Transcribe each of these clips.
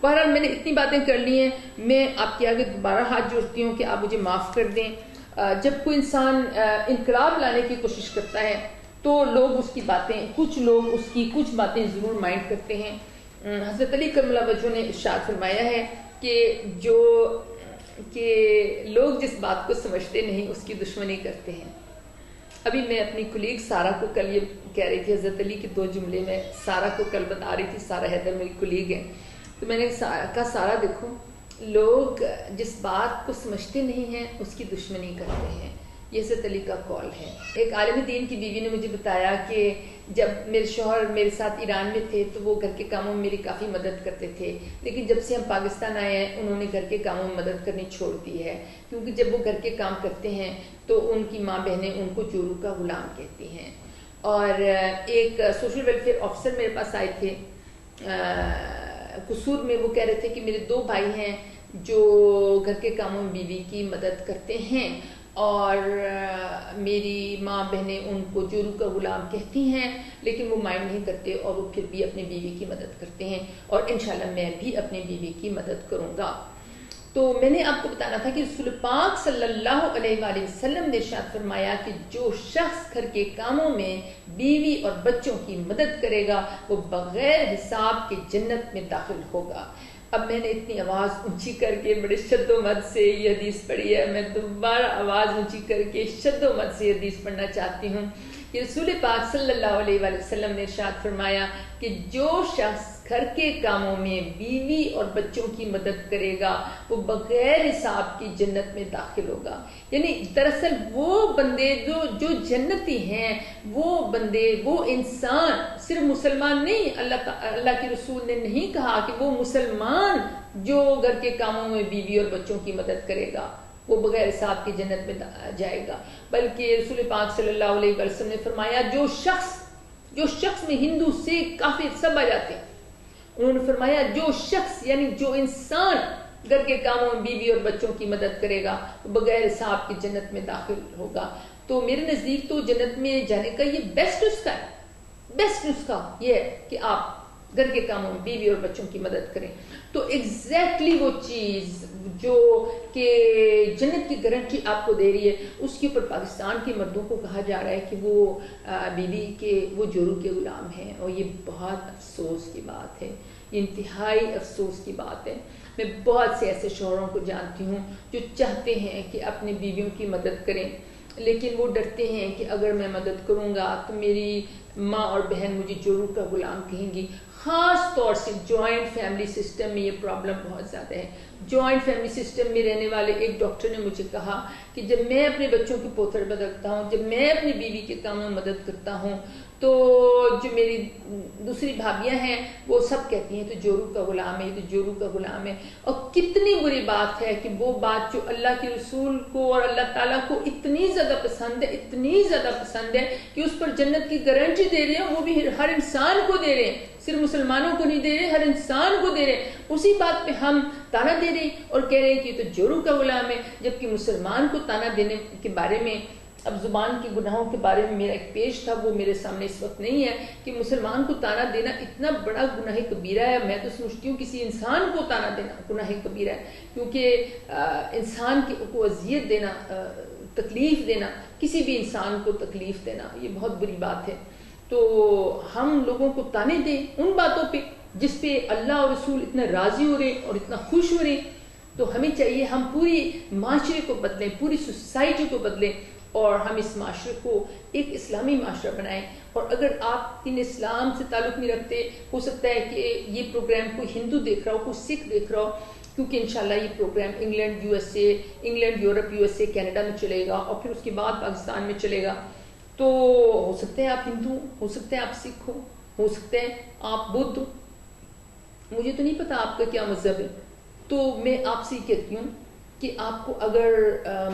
بہرحال میں نے اتنی باتیں کر لی ہیں، میں آپ کے آگے دوبارہ ہاتھ جوڑتی ہوں کہ آپ مجھے معاف کر دیں۔ جب کوئی انسان انقلاب لانے کی کوشش کرتا ہے تو لوگ اس کی باتیں، کچھ لوگ اس کی کچھ باتیں ضرور مائنڈ کرتے ہیں۔ حضرت علی کرم اللہ وجہہ نے ارشاد فرمایا ہے کہ لوگ جس بات کو سمجھتے نہیں اس کی دشمنی کرتے ہیں۔ ابھی میں اپنی کولیگ سارہ کو کل یہ کہہ رہی تھی، حضرت علی کے 2 جملے میں سارہ کو کل بتا رہی تھی، سارہ حیدر میری کولیگ ہے، تو میں نے کہا سارہ دیکھو، لوگ جس بات کو سمجھتے نہیں ہیں اس کی دشمنی کرتے ہیں، یہ حضرت علی کا قول ہے۔ ایک عالم دین کی بیوی نے مجھے بتایا کہ جب میرے شوہر میرے ساتھ ایران میں تھے تو وہ گھر کے کاموں میں میری کافی مدد کرتے تھے، لیکن جب سے ہم پاکستان آئے ہیں انہوں نے گھر کے کاموں میں مدد کرنی چھوڑ دی ہے، کیونکہ جب وہ گھر کے کام کرتے ہیں تو ان کی ماں بہنیں ان کو چورو کا غلام کہتی ہیں۔ اور ایک سوشل ویلفیئر آفیسر میرے پاس آئے تھے قصور میں، وہ کہہ رہے تھے کہ میرے 2 بھائی ہیں جو گھر کے کاموں میں بیوی کی مدد کرتے ہیں اور میری ماں بہنیں ان کو جورو کا غلام کہتی ہیں، لیکن وہ مائنڈ نہیں کرتے اور وہ پھر بھی اپنی بیوی کی مدد کرتے ہیں، اور انشاءاللہ میں بھی اپنی بیوی کی مدد کروں گا۔ تو میں نے آپ کو بتانا تھا کہ رسول پاک صلی اللہ علیہ وآلہ وسلم نے ارشاد فرمایا کہ جو شخص گھر کے کاموں میں بیوی اور بچوں کی مدد کرے گا وہ بغیر حساب کے جنت میں داخل ہوگا۔ اب میں نے اتنی آواز اونچی کر کے بڑے شد و مد سے یہ حدیث پڑھی ہے، میں دوبارہ آواز اونچی کر کے شد و مد سے یہ حدیث پڑھنا چاہتی ہوں کہ رسول پاک صلی اللہ علیہ وآلہ وسلم نے ارشاد فرمایا کہ جو شخص گھر کے کاموں میں بیوی اور بچوں کی مدد کرے گا وہ بغیر حساب کی جنت میں داخل ہوگا۔ یعنی دراصل وہ بندے جو جنتی ہیں، وہ بندے، وہ انسان، صرف مسلمان نہیں، اللہ کے رسول نے نہیں کہا کہ وہ مسلمان جو گھر کے کاموں میں بیوی اور بچوں کی مدد کرے گا وہ بغیر حساب کی جنت میں جائے گا، بلکہ رسول پاک صلی اللہ علیہ وسلم نے فرمایا جو شخص میں ہندو سکھ کافر سب آ جاتے ہیں، انہوں نے فرمایا جو شخص یعنی جو انسان گھر کے کاموں میں بیوی اور بچوں کی مدد کرے گا وہ بغیر حساب کی جنت میں داخل ہوگا۔ تو میرے نزدیک تو جنت میں جانے کا یہ بیسٹ نسخہ یہ ہے کہ آپ گھر کے کاموں میں بیوی اور بچوں کی مدد کریں۔ تو ایگزیکٹلی وہ چیز جو کہ جنت کی گارنٹی آپ کو دے رہی ہے، اس کے اوپر پاکستان کے مردوں کو کہا جا رہا ہے کہ وہ بیوی کے وہ جورو کے غلام ہیں، اور یہ بہت افسوس کی بات ہے، یہ انتہائی افسوس کی بات ہے۔ میں بہت سے ایسے شوہروں کو جانتی ہوں جو چاہتے ہیں کہ اپنی بیویوں کی مدد کریں، لیکن وہ ڈرتے ہیں کہ اگر میں مدد کروں گا تو میری ماں اور بہن مجھے جورو کا غلام کہیں گی۔ خاص طور سے جوائنٹ فیملی سسٹم میں یہ پرابلم بہت زیادہ ہے۔ جوائنٹ فیملی سسٹم میں رہنے والے ایک ڈاکٹر نے مجھے کہا کہ جب میں اپنے بچوں کی پوتھر بدلتا ہوں، جب میں اپنی بیوی کے کاموں میں مدد کرتا ہوں، تو جو میری دوسری بھابیاں ہیں وہ سب کہتی ہیں تو جورو کا غلام ہے، تو جورو کا غلام ہے۔ اور کتنی بری بات ہے کہ وہ بات جو اللہ کے رسول کو اور اللہ تعالیٰ کو اتنی زیادہ پسند ہے کہ اس پر جنت کی گارنٹی دے رہے ہیں، وہ بھی ہر انسان کو دے رہے ہیں، صرف مسلمانوں کو نہیں دے رہے، ہر انسان کو دے رہے ہیں۔ اسی بات پہ ہم تانا دے رہے ہیں اور کہہ رہے ہیں کہ یہ تو جورو کا غلام ہے، جبکہ مسلمان کو تانا دینے کے بارے میں، اب زبان کے گناہوں کے بارے میں میرا ایک پیش تھا، وہ میرے سامنے اس وقت نہیں ہے، کہ مسلمان کو تانا دینا اتنا بڑا گناہ کبیرہ ہے۔ میں تو سمجھتی ہوں کسی انسان کو تانا دینا گناہ کبیرہ ہے، کیونکہ انسان کو اذیت دینا، تکلیف دینا، کسی بھی انسان کو تکلیف دینا یہ بہت بری بات ہے۔ تو ہم لوگوں کو تانے دیں ان باتوں پہ جس پہ اللہ اور رسول اتنا راضی ہو رہے اور اتنا خوش ہو رہے، تو ہمیں چاہیے ہم پوری معاشرے کو بدلیں، پوری سوسائٹی کو بدلیں، اور ہم اس معاشرے کو ایک اسلامی معاشرہ بنائیں۔ اور اگر آپ ان اسلام سے تعلق نہیں رکھتے، ہو سکتا ہے کہ یہ پروگرام کوئی ہندو دیکھ رہا ہو، کوئی سکھ دیکھ رہا ہو، کیونکہ انشاءاللہ یہ programme England, Europe, USA، Canada میں چلے گا اور پھر اس کے بعد پاکستان میں چلے گا۔ تو ہو سکتے ہیں آپ ہندو ہو سکتے ہیں آپ سکھ ہو سکتے ہیں آپ بدھ، مجھے تو نہیں پتا آپ کا کیا مذہب ہے۔ تو میں آپ سے یہ کہتی ہوں کہ آپ کو اگر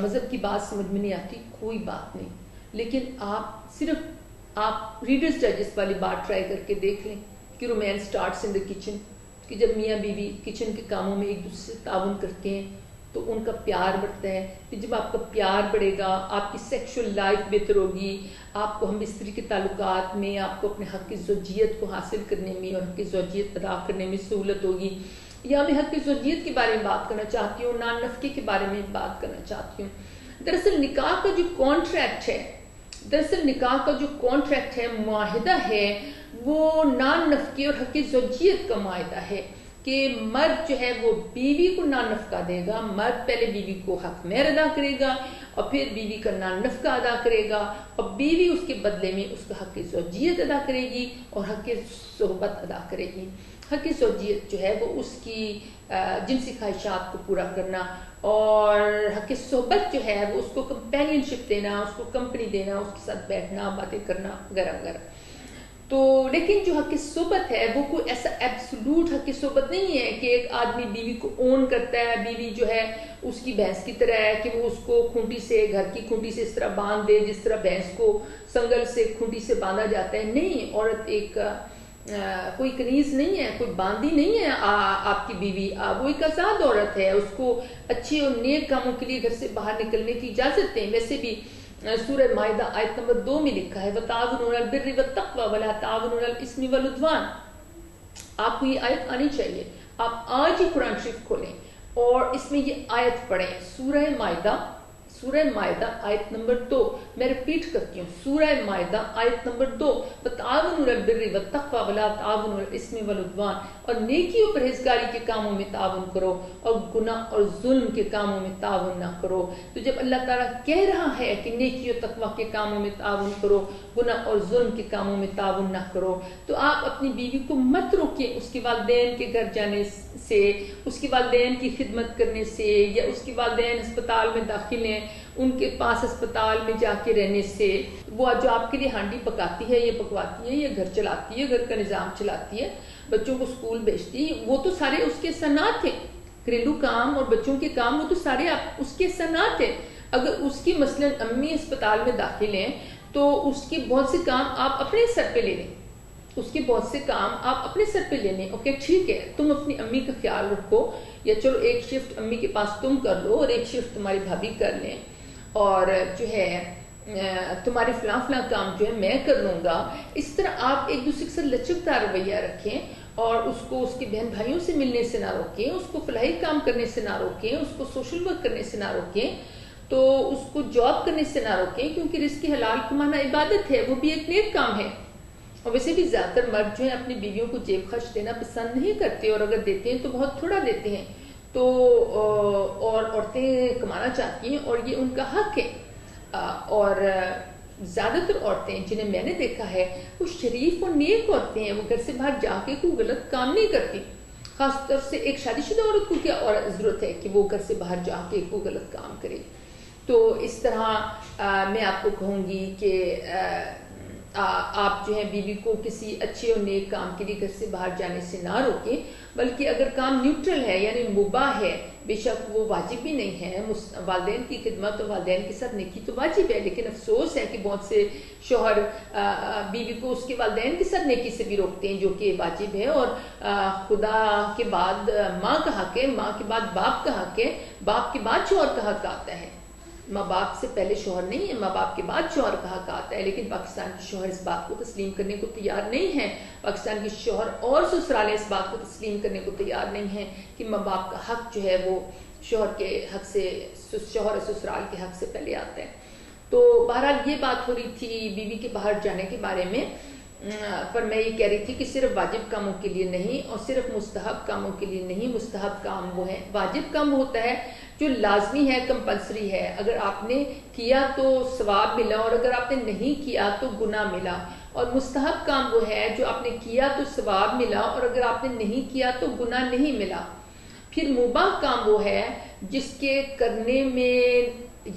مذہب کی بات سمجھ میں نہیں آتی کوئی بات نہیں، لیکن آپ ریڈرز ڈائجسٹ والی بات ٹرائی کر کے دیکھ لیں کہ romance starts in the kitchen, کہ جب میاں بیوی کچن کے کاموں میں ایک دوسرے سے تعاون کرتے ہیں تو ان کا پیار بڑھتا ہے۔ پھر جب آپ کا پیار بڑھے گا آپ کی سیکشول لائف بہتر ہوگی، آپ کو ہم بستری کے تعلقات میں آپ کو اپنے حق کی زوجیت کو حاصل کرنے میں اور حق کی زوجیت ادا کرنے میں سہولت ہوگی۔ یا میں حق زوجیت کے بارے میں بات کرنا چاہتی ہوں، نان نفقے کے بارے میں بات کرنا چاہتی ہوں۔ دراصل نکاح کا جو کانٹریکٹ ہے، معاہدہ ہے، وہ نان نفقے اور حق زوجیت کا معاہدہ ہے کہ مرد جو ہے وہ بیوی کو نان نفقہ دے گا، مرد پہلے بیوی کو حق مہر ادا کرے گا اور پھر بیوی کا نان نفقہ ادا کرے گا، اور بیوی اس کے بدلے میں اس کا حق زوجیت ادا کرے گی اور حق صحبت ادا کرے گی۔ حق زوجیت جو ہے وہ اس کی جنسی خواہشات کو پورا کرنا، اور حق صحبت جو ہے وہ اس کو کمپینین شپ دینا، اس کو کمپنی دینا، اس کے ساتھ بیٹھنا، باتیں کرنا وغیرہ وغیرہ۔ تو لیکن جو حق صحبت ہے وہ کوئی ایسا ایبسولوٹ حق صحبت نہیں ہے کہ ایک آدمی بیوی کو اون کرتا ہے، بیوی جو ہے اس کی بھینس کی طرح ہے کہ وہ اس کو کھونٹی سے، گھر کی کھونٹی سے اس طرح باندھ دے جس طرح بھینس کو سنگل سے کھونٹی سے باندھا جاتا ہے۔ نہیں، عورت ایک کوئی کنیز نہیں ہے، کوئی باندھی نہیں ہے آپ کی بیوی، وہ ایک آزاد عورت ہے، اس کو اچھے اور نیک کاموں کے لیے گھر سے باہر نکلنے کی اجازت ہے۔ ویسے بھی سورہ مائدہ آیت نمبر 2 میں لکھا ہے وَتَعَاوَنُوا عَلَى الْبِرِّ وَالتَّقْوَىٰ وَلَا تَعَاوَنُوا عَلَى الْإِثْمِ وَالْعُدْوَانِ۔ آپ کو یہ آیت آنی چاہیے، آپ آج ہی قرآن شریف کھولیں اور اس میں یہ آیت پڑھیں، سورہ مائدہ آیت نمبر 2۔ میں ریپیٹ کرتی ہوں، سورہ مائدہ آیت نمبر 2، وَتَعَاوَنُوا عَلَى الْبِرِّ وَالتَّقْوَىٰ وَلَا تَعَاوَنُوا عَلَى الْإِثْمِ وَالْعُدْوَانِ، اور نیکی اور پرہیزگاری کے کاموں میں تعاون کرو اور گناہ اور ظلم کے کاموں میں تعاون نہ کرو۔ تو جب اللہ تعالیٰ کہہ رہا ہے کہ نیکی اور تقویٰ کے کاموں میں تعاون کرو، گناہ اور ظلم کے کاموں میں تعاون نہ کرو، تو آپ اپنی بیوی کو مت روکیں اس کے والدین کے گھر جانے سے، اس کے والدین کی خدمت کرنے سے، یا اس کے والدین ہسپتال میں داخل ہیں ان کے پاس ہسپتال میں جا کے رہنے سے۔ وہ جو آپ کے لیے ہانڈی پکاتی ہے، یہ پکواتی ہے، یہ گھر چلاتی ہے، گھر کا نظام چلاتی ہے، بچوں کو اسکول بھیجتی ہے، وہ تو سارے اس کے صنعت ہیں، گھریلو کام اور بچوں کے کام وہ تو سارے اس کے صنعت ہیں۔ اگر اس کی مثلاً امی ہسپتال میں داخل ہیں تو اس کے بہت سے کام آپ اپنے سر پہ لے لیں، اوکے ٹھیک ہے، تم اپنی امی کا خیال رکھو، یا چلو ایک شفٹ امی کے پاس تم کر لو اور ایک شفٹ تمہاری بھابھی کر لیں، اور جو ہے تمہارے فلاں کام جو ہے میں کر لوں گا۔ اس طرح آپ ایک دوسرے کے ساتھ لچکدار رویہ رکھیں اور اس کو اس کے بہن بھائیوں سے ملنے سے نہ روکیں، اس کو فلاحی کام کرنے سے نہ روکیں، اس کو سوشل ورک کرنے سے نہ روکیں، تو اس کو جاب کرنے سے نہ روکیں، کیونکہ رزق حلال کمانا عبادت ہے، وہ بھی ایک نیک کام ہے۔ اور ویسے بھی زیادہ تر مرد جو ہیں اپنی بیویوں کو جیب خرچ دینا پسند نہیں کرتے، اور اگر دیتے ہیں تو بہت تھوڑا دیتے ہیں، تو اور عورتیں کمانا چاہتی ہیں اور یہ ان کا حق ہے۔ اور زیادہ تر عورتیں جنہیں میں نے دیکھا ہے وہ شریف اور نیک عورتیں ہیں، وہ گھر سے باہر جا کے کوئی غلط کام نہیں کرتی، خاص طور سے ایک شادی شدہ عورت کو کیا ضرورت ہے کہ وہ گھر سے باہر جا کے کوئی غلط کام کرے۔ تو اس طرح میں آپ کو کہوں گی کہ آپ جو ہے بیوی کو کسی اچھے اور نیک کام کے لیے گھر سے باہر جانے سے نہ روکیں، بلکہ اگر کام نیوٹرل ہے یعنی مباح ہے، بے شک وہ واجب بھی نہیں ہے، والدین کی خدمت اور والدین کے ساتھ نیکی تو واجب ہے، لیکن افسوس ہے کہ بہت سے شوہر بیوی کو اس کے والدین کے ساتھ نیکی سے بھی روکتے ہیں، جو کہ واجب ہے، اور خدا کے بعد ماں کا حق ہے، ماں کے بعد باپ کا حق ہے، باپ کے بعد شوہر کا حق آتا ہے، ماں باپ سے پہلے شوہر نہیں ہے، ماں باپ کے بعد شوہر کا حق آتا ہے۔ لیکن پاکستان کے شوہر اس بات کو تسلیم کرنے کو تیار نہیں ہیں، پاکستان کے شوہر اور سسرالیں اس بات کو تسلیم کرنے کو تیار نہیں ہیں کہ ماں باپ کا حق جو ہے وہ شوہر کے حق سے، شوہر سسرال کے حق سے پہلے آتا ہے۔ تو بہرحال یہ بات ہو رہی تھی بیوی کے باہر جانے کے بارے میں، پر میں یہ کہہ رہی تھی کہ صرف واجب کاموں کے لیے نہیں اور صرف مستحب کاموں کے لیے نہیں، مستحب کام وہ ہے، واجب کام ہوتا ہے جو لازمی ہے، کمپلسری ہے، اگر آپ نے کیا تو ثواب ملا اور اگر آپ نے نہیں کیا تو گناہ ملا، اور مستحب کام وہ ہے جو آپ نے کیا تو ثواب ملا اور اگر آپ نے نہیں کیا تو گناہ نہیں ملا۔ پھر مباح کام وہ ہے جس کے کرنے میں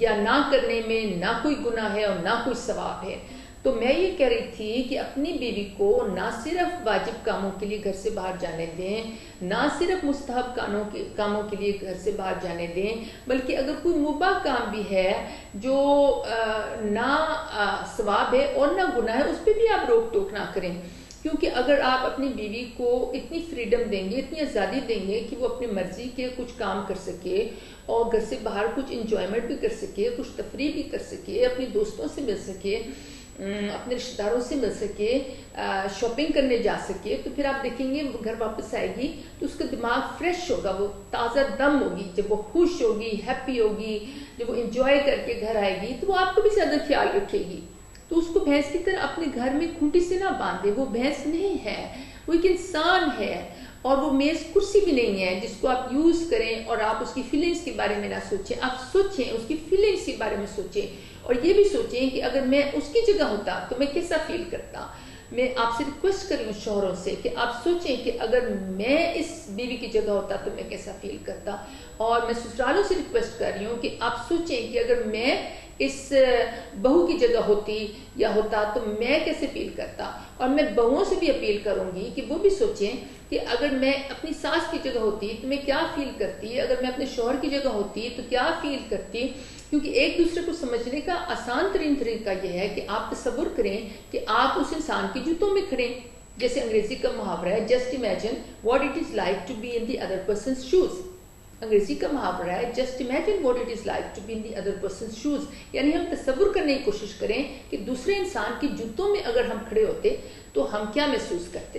یا نہ کرنے میں نہ کوئی گناہ ہے اور نہ کوئی ثواب ہے۔ تو میں یہ کہہ رہی تھی کہ اپنی بیوی کو نہ صرف واجب کاموں کے لیے گھر سے باہر جانے دیں، نہ صرف مستحب کاموں کے لیے گھر سے باہر جانے دیں، بلکہ اگر کوئی مباح کام بھی ہے جو نہ ثواب ہے اور نہ گناہ ہے، اس پہ بھی آپ روک ٹوک نہ کریں، کیونکہ اگر آپ اپنی بیوی کو اتنی فریڈم دیں گے، اتنی آزادی دیں گے کہ وہ اپنی مرضی کے کچھ کام کر سکے اور گھر سے باہر کچھ انجوائمنٹ بھی کر سکے، کچھ تفریح بھی کر سکے، اپنی دوستوں سے مل سکے، اپنے رشتہ داروں سے مل سکے، شاپنگ کرنے جا سکے، تو پھر آپ دیکھیں گے وہ گھر واپس آئے گی تو اس کا دماغ فریش ہوگا، وہ تازہ دم ہوگی، جب وہ خوش ہوگی، ہیپی ہوگی، جب وہ انجوائے کر کے گھر آئے گی تو وہ آپ کو بھی زیادہ خیال رکھے گی۔ تو اس کو بھینس کی طرح اپنے گھر میں کھونٹی سے نہ باندھے، وہ بھینس نہیں ہے، وہ ایک انسان ہے، اور وہ میز کرسی بھی نہیں ہے جس کو آپ یوز کریں اور آپ اس کی فیلنگز کے بارے میں نہ سوچیں۔ آپ سوچیں، اس کی فیلنگز کے بارے میں سوچیں، اور یہ بھی سوچیں کہ اگر میں اس کی جگہ ہوتا تو میں کیسا فیل کرتا۔ میں آپ سے ریکویسٹ کر رہی ہوں شوہروں سے کہ آپ سوچیں کہ اگر میں اس بیوی کی جگہ ہوتا تو میں کیسا فیل کرتا، اور میں سسرالوں سے ریکویسٹ کر رہی ہوں کہ آپ سوچیں کہ اگر میں اس بہو کی جگہ ہوتی یا ہوتا تو میں کیسے فیل کرتا۔ اور میں بہوؤں سے بھی اپیل کروں گی کہ وہ بھی سوچیں کہ اگر میں اپنی ساس کی جگہ ہوتی تو میں کیا فیل کرتی، اگر میں اپنے شوہر کی جگہ ہوتی تو کیا فیل کرتی۔ کیونکہ ایک دوسرے کو سمجھنے کا آسان ترین طریقہ یہ ہے کہ آپ تصور کریں کہ آپ اس انسان کی جوتوں میں کھڑے، جیسے انگریزی کا محاورہ ہے just imagine what it is like to be in the other person's shoes. انگریزی کا محاورہ ہے just imagine what it is like to be in the other person's shoes, یعنی ہم تصور کرنے کی کوشش کریں کہ دوسرے انسان کی جوتوں میں اگر ہم کھڑے ہوتے تو ہم کیا محسوس کرتے۔